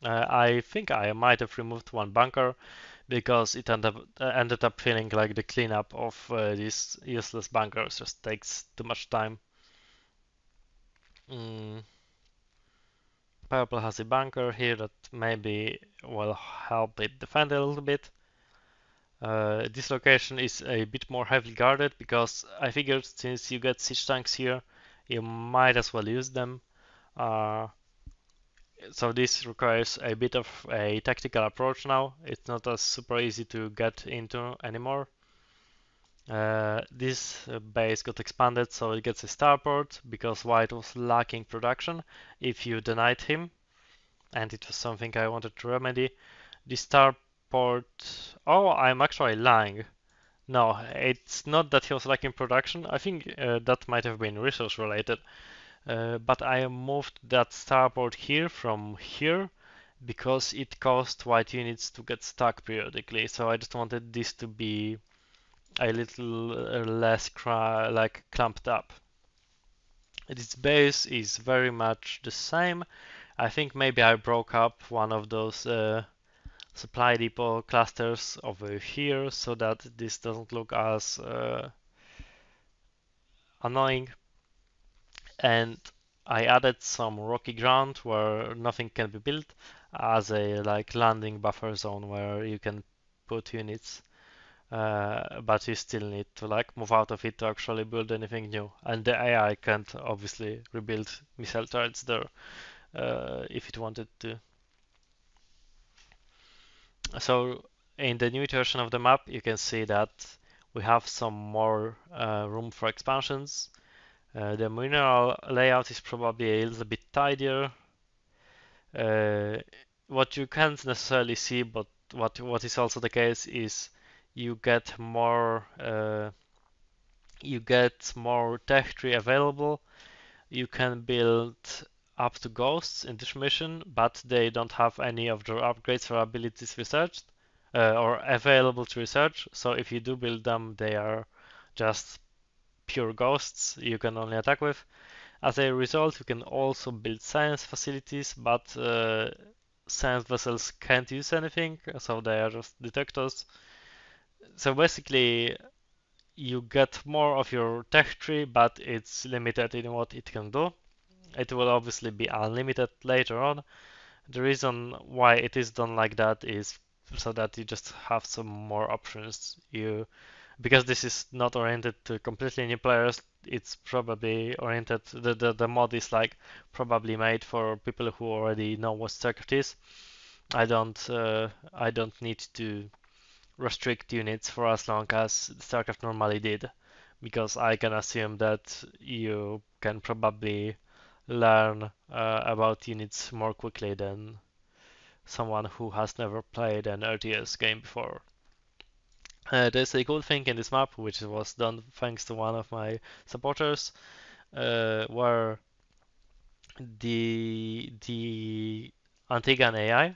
I think I might have removed one bunker because it ended up feeling like the cleanup of these useless bunkers just takes too much time. Mm, Purple has a bunker here that maybe will help it defend a little bit. This location is a bit more heavily guarded because I figured since you get siege tanks here, you might as well use them. So this requires a bit of a tactical approach now. It's not as super easy to get into anymore. This base got expanded so it gets a starport because White was lacking production if you denied him, and it was something I wanted to remedy. The starport. Oh, I'm actually lying. No, it's not that he was lacking production. I think that might have been resource related. But I moved that starport here from here because it caused white units to get stuck periodically. So I just wanted this to be a little less like clumped up. This base is very much the same. I think maybe I broke up one of those supply depot clusters over here so that this doesn't look as annoying. And I added some rocky ground where nothing can be built as a like landing buffer zone where you can put units, but you still need to like move out of it to actually build anything new. And the AI can't obviously rebuild missile turrets there if it wanted to. So in the new iteration of the map, you can see that we have some more room for expansions. The mineral layout is probably a little bit tidier. Uh, what you can't necessarily see, but what is also the case is you get more tech tree available. You can build up to ghosts in this mission, but they don't have any of their upgrades or abilities researched or available to research. So if you do build them, they are just pure ghosts you can only attack with. As a result, you can also build science facilities, but science vessels can't use anything, so they are just detectors. So basically, you get more of your tech tree, but it's limited in what it can do. It will obviously be unlimited later on. The reason why it is done like that is so that you just have some more options. Because this is not oriented to completely new players, it's probably oriented. The mod is like probably made for people who already know what StarCraft is. I don't need to restrict units for as long as StarCraft normally did, because I can assume that you can probably learn about units more quickly than someone who has never played an RTS game before. There's a cool thing in this map, which was done thanks to one of my supporters, where the Antigan AI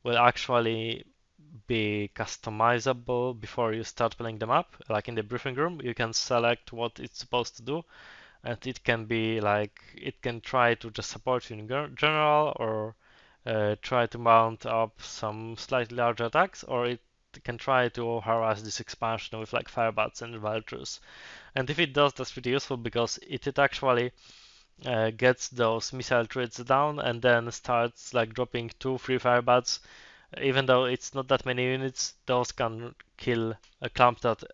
will actually be customizable before you start playing the map. Like in the briefing room, you can select what it's supposed to do, and it can be like it can try to just support you in general, or try to mount up some slightly larger attacks, or it can try to harass this expansion with like firebats and vultures. And if it does, that's pretty useful because it actually gets those missile turrets down and then starts like dropping 2, 3 firebats. Even though it's not that many units, those can kill clamped up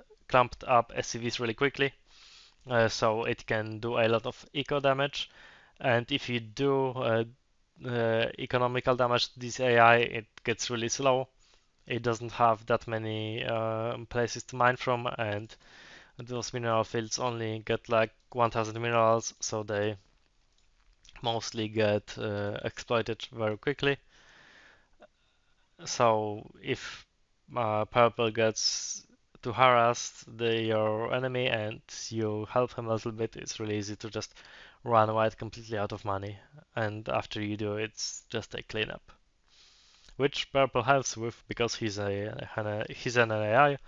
SCVs really quickly. So it can do a lot of eco damage. And if you do economical damage to this AI, it gets really slow. It doesn't have that many places to mine from, and those mineral fields only get like 1000 minerals, so they mostly get exploited very quickly. So if purple gets to harass your enemy and you help him a little bit, it's really easy to just run white completely out of money. And after you do, it's just a cleanup, which purple helps with because he's an AI,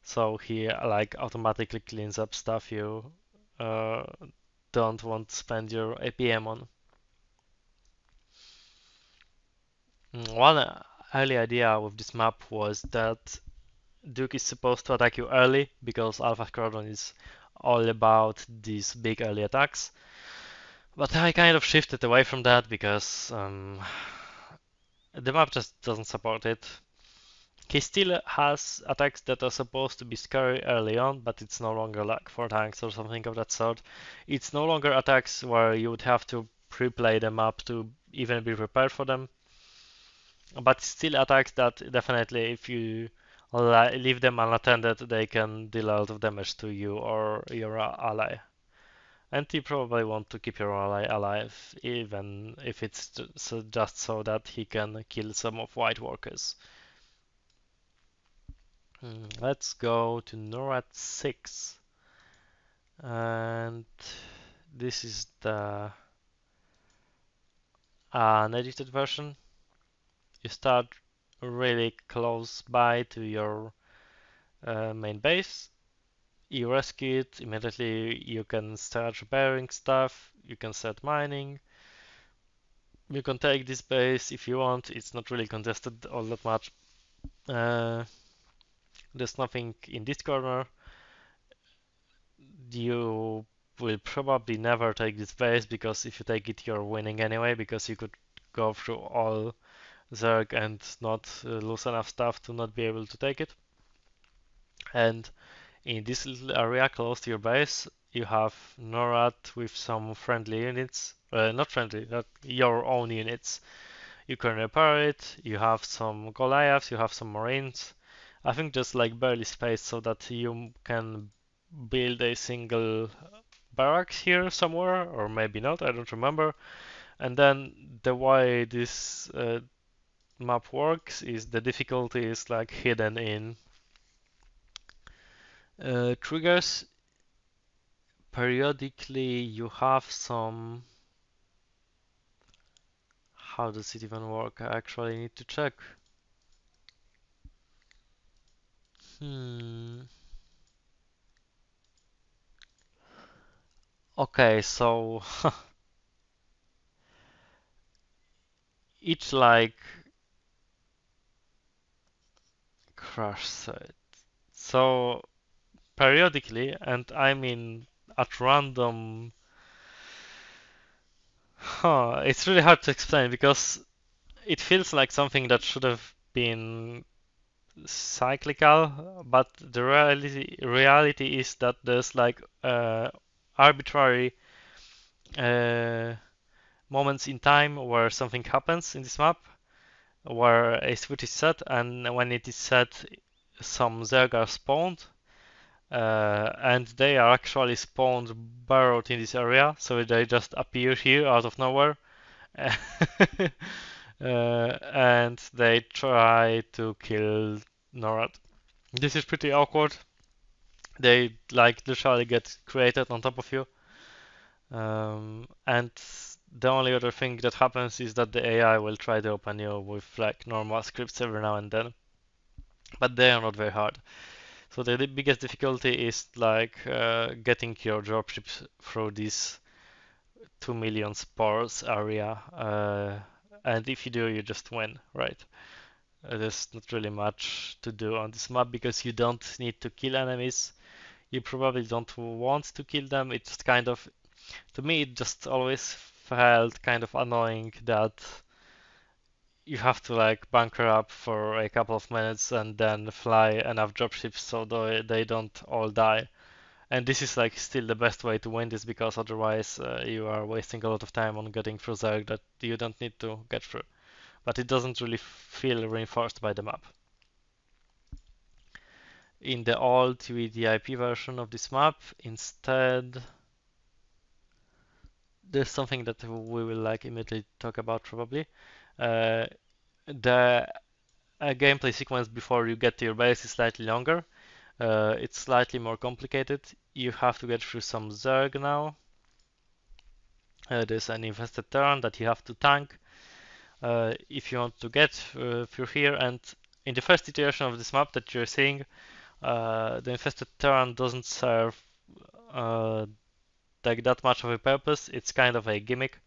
so he like automatically cleans up stuff you uh, don't want to spend your APM on. One early idea with this map was that Duke is supposed to attack you early because Alpha Squadron is all about these big early attacks. But I kind of shifted away from that because the map just doesn't support it. He still has attacks that are supposed to be scary early on, but it's no longer like for tanks or something of that sort. It's no longer attacks where you would have to pre-play them up to even be prepared for them, but still attacks that definitely, if you leave them unattended, they can deal a lot of damage to you or your ally. And you probably want to keep your ally alive, even if it's just so that he can kill some of white workers. Let's go to Norad 6. And this is the unedited version. You start really close by to your main base. You rescue it, immediately you can start repairing stuff, you can start mining, you can take this base if you want, it's not really contested all that much. Uh, there's nothing in this corner. You will probably never take this base because if you take it you're winning anyway, because you could go through all Zerg and not lose enough stuff to not be able to take it. And in this little area close to your base, you have NORAD with some friendly units. Not friendly, your own units. You can repair it. You have some Goliaths, you have some Marines. I think just like barely space so that you can build a single barracks here somewhere, or maybe not, I don't remember. And then the way this map works is the difficulty is like hidden in triggers. Periodically you have some. How does it even work? I actually need to check. Hmm. Okay, so each like crash site. So periodically, and I mean at random, it's really hard to explain because it feels like something that should have been cyclical, but the reality is that there's like arbitrary uh, moments in time where something happens in this map, where a switch is set, and when it is set, some Zerg are spawned, and they are actually spawned burrowed in this area, so they just appear here out of nowhere. And they try to kill Norad. This is pretty awkward. They like literally get created on top of you. And the only other thing that happens is that the AI will try to open you with like normal scripts every now and then, but they are not very hard. So the biggest difficulty is like getting your dropships through this 2 million spores area, and if you do, you just win, right? There's not really much to do on this map because you don't need to kill enemies. You probably don't want to kill them. It's kind of, to me, it just always felt kind of annoying that you have to like bunker up for a couple of minutes and then fly enough dropships so they don't all die. And this is like still the best way to win this because otherwise you are wasting a lot of time on getting through Zerg that you don't need to get through. But it doesn't really feel reinforced by the map. In the old UEDAIP version of this map, instead, there's something that we will like immediately talk about probably. The gameplay sequence before you get to your base is slightly longer. It's slightly more complicated. You have to get through some Zerg now. There's an infested turn that you have to tank if you want to get through here. And in the first iteration of this map that you're seeing, the infested turn doesn't serve like that much of a purpose. It's kind of a gimmick.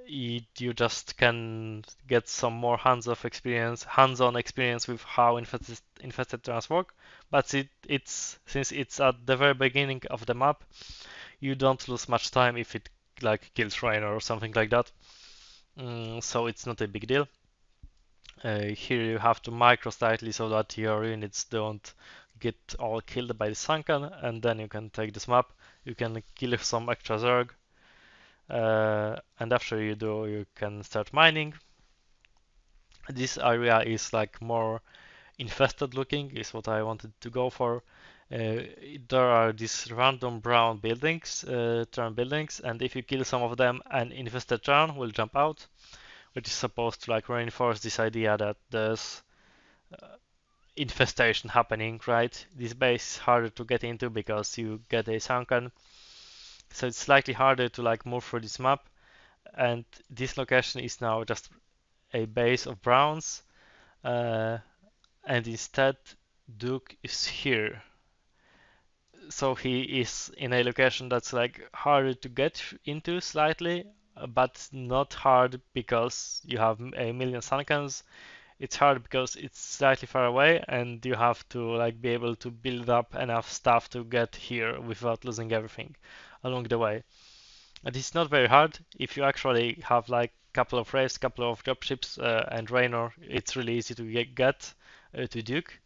You just can get some more hands-on experience with how infested turns work. But it's since it's at the very beginning of the map, you don't lose much time if it like kills Rainer or something like that. So it's not a big deal. Here you have to micro slightly so that your units don't get all killed by the sunken, and then you can take this map. You can kill some extra Zerg, and after you do, you can start mining. This area is like more infested looking, is what I wanted to go for. There are these random brown buildings, turn buildings, and if you kill some of them, an infested turn will jump out, which is supposed to like reinforce this idea that there's infestation happening, right? This base is harder to get into because you get a sunken, so it's slightly harder to like move through this map. And this location is now just a base of browns, and instead Duke is here. So he is in a location that's like harder to get into slightly, but not hard because you have a million sunkens. It's hard because it's slightly far away and you have to like be able to build up enough stuff to get here without losing everything along the way. And it's not very hard if you actually have like couple of raids, couple of dropships and Raynor. It's really easy to get to Duke.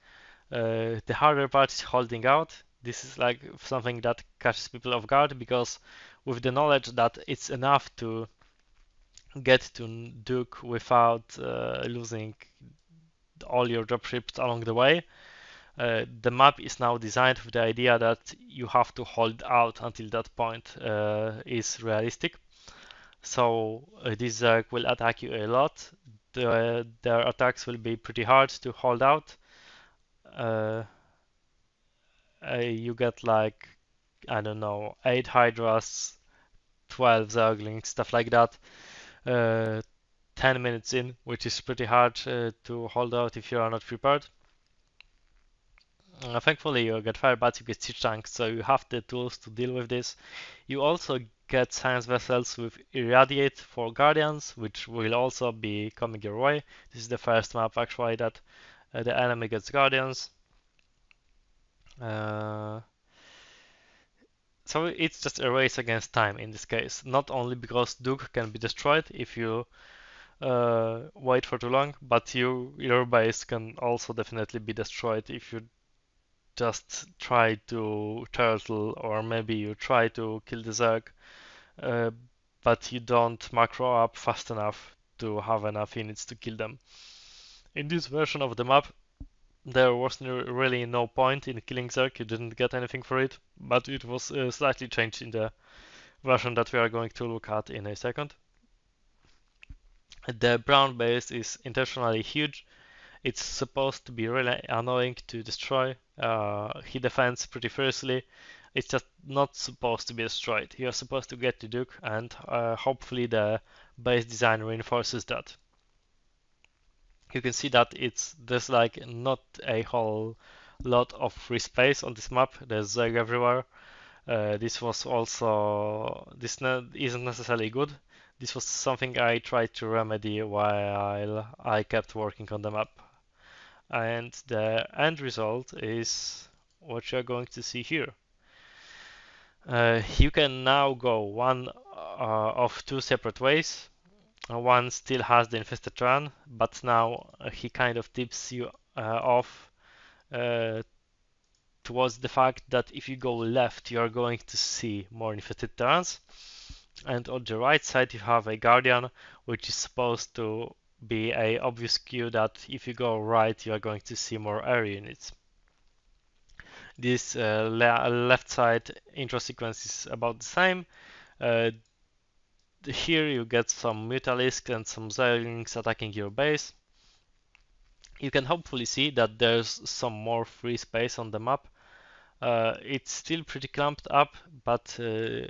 The harder part is holding out. This is like something that catches people off guard because with the knowledge that it's enough to get to Duke without losing all your dropships along the way, the map is now designed with the idea that you have to hold out until that point is realistic. So this Zerg will attack you a lot. Their attacks will be pretty hard to hold out. You get like, I don't know, 8 Hydras, 12 Zerglings, stuff like that. 10 minutes in, which is pretty hard to hold out if you are not prepared. Thankfully, you get Firebats, you get Siege Tanks, so you have the tools to deal with this. You also get Science Vessels with Irradiate for Guardians, which will also be coming your way. This is the first map actually that The enemy gets guardians. So it's just a race against time in this case. Not only because Duke can be destroyed if you wait for too long, but your base can also definitely be destroyed if you just try to turtle, or maybe you try to kill the Zerg, uh, but you don't macro up fast enough to have enough units to kill them. In this version of the map, there was really no point in killing Zerg, you didn't get anything for it, but it was slightly changed in the version that we are going to look at in a second. The brown base is intentionally huge. It's supposed to be really annoying to destroy. He defends pretty fiercely. It's just not supposed to be destroyed. You're supposed to get to Duke, and hopefully the base design reinforces that. You can see that there's like not a whole lot of free space on this map. There's Zerg everywhere. This isn't necessarily good. This was something I tried to remedy while I kept working on the map. And the end result is what you're going to see here. You can now go one of two separate ways. One still has the infested run, but now he kind of tips you off uh, towards the fact that if you go left, you are going to see more infested turns. And on the right side, you have a guardian, which is supposed to be a obvious cue that if you go right, you are going to see more air units. This left side intro sequence is about the same. Uh, Here you get some Mutalisks and some Zerglings attacking your base. You can hopefully see that there's some more free space on the map. It's still pretty clumped up, but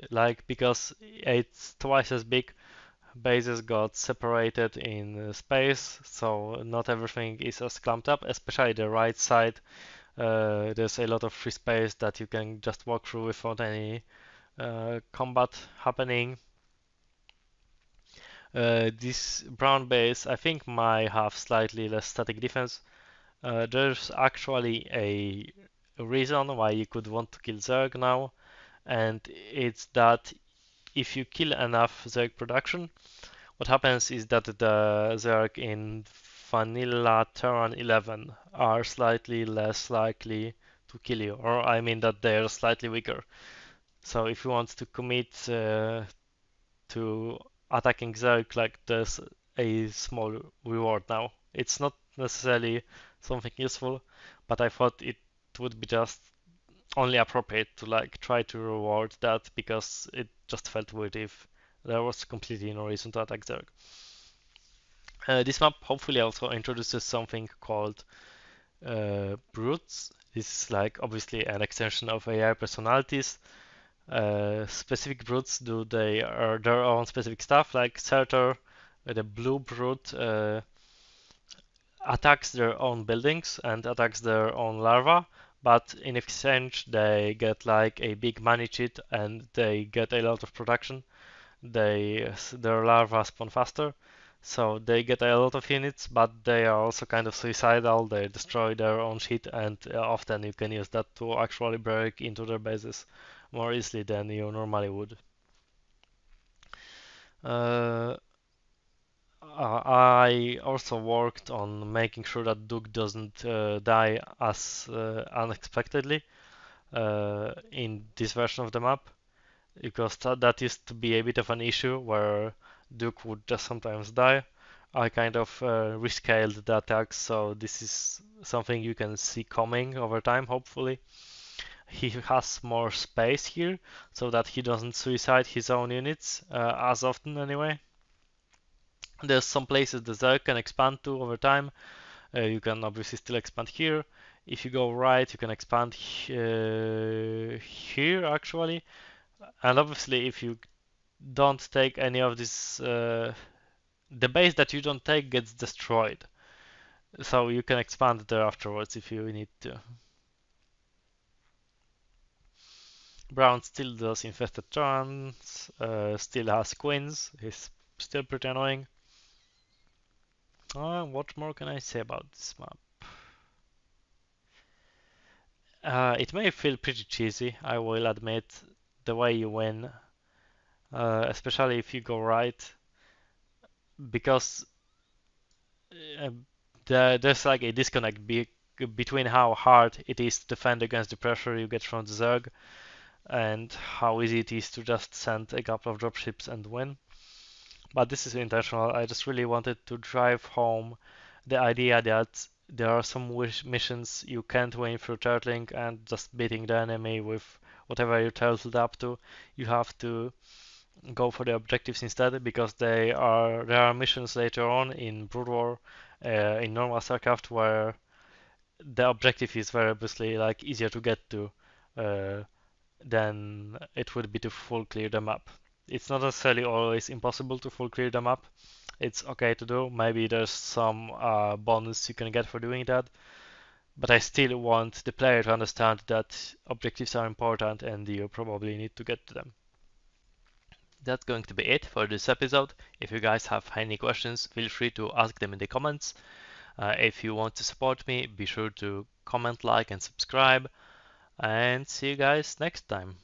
like because it's twice as big, bases got separated in space, so not everything is as clumped up, especially the right side. There's a lot of free space that you can just walk through without any combat happening. This brown base, I think, might have slightly less static defense. There's actually a reason why you could want to kill Zerg now, and it's that if you kill enough Zerg production, what happens is that the Zerg in vanilla Terran 11 are slightly less likely to kill you, or I mean that they're slightly weaker. So if you want to commit to attacking Zerg, like there's a small reward now. It's not necessarily something useful, but I thought it would be just only appropriate to like try to reward that because it just felt weird if there was completely no reason to attack Zerg. This map hopefully also introduces something called brutes. This is like obviously an extension of AI personalities. Specific brutes do their own specific stuff, like Surtur, the blue brute, attacks their own buildings and attacks their own larva, but in exchange they get like a big money cheat and they get a lot of production. Their larvae spawn faster, so they get a lot of units, but they are also kind of suicidal. They destroy their own shit, and often you can use that to actually break into their bases more easily than you normally would. I also worked on making sure that Duke doesn't die as unexpectedly in this version of the map, because that used to be a bit of an issue where Duke would just sometimes die. I kind of rescaled the attacks, so this is something you can see coming over time, hopefully. He has more space here, so that he doesn't suicide his own units as often anyway. There's some places the Zerg can expand to over time. You can obviously still expand here. If you go right, you can expand here actually. And obviously, if you don't take any of this, the base that you don't take gets destroyed. So you can expand there afterwards if you need to. Brown still does infested turns, still has queens. He's still pretty annoying. What more can I say about this map? It may feel pretty cheesy, I will admit, the way you win, especially if you go right, because uh, there's like a disconnect between how hard it is to defend against the pressure you get from the Zerg and how easy it is to just send a couple of dropships and win. But this is intentional. I just really wanted to drive home the idea that there are some missions you can't win through turtling and just beating the enemy with whatever you're turtled up to. You have to go for the objectives instead, because there are missions later on in Brood War, in normal StarCraft, where the objective is very obviously like easier to get to uh, than it would be to full clear the map. It's not necessarily always impossible to full clear the map. It's okay to do. Maybe there's some bonus you can get for doing that. But I still want the player to understand that objectives are important and you probably need to get to them. That's going to be it for this episode. If you guys have any questions, feel free to ask them in the comments. If you want to support me, be sure to comment, like, and subscribe. And see you guys next time.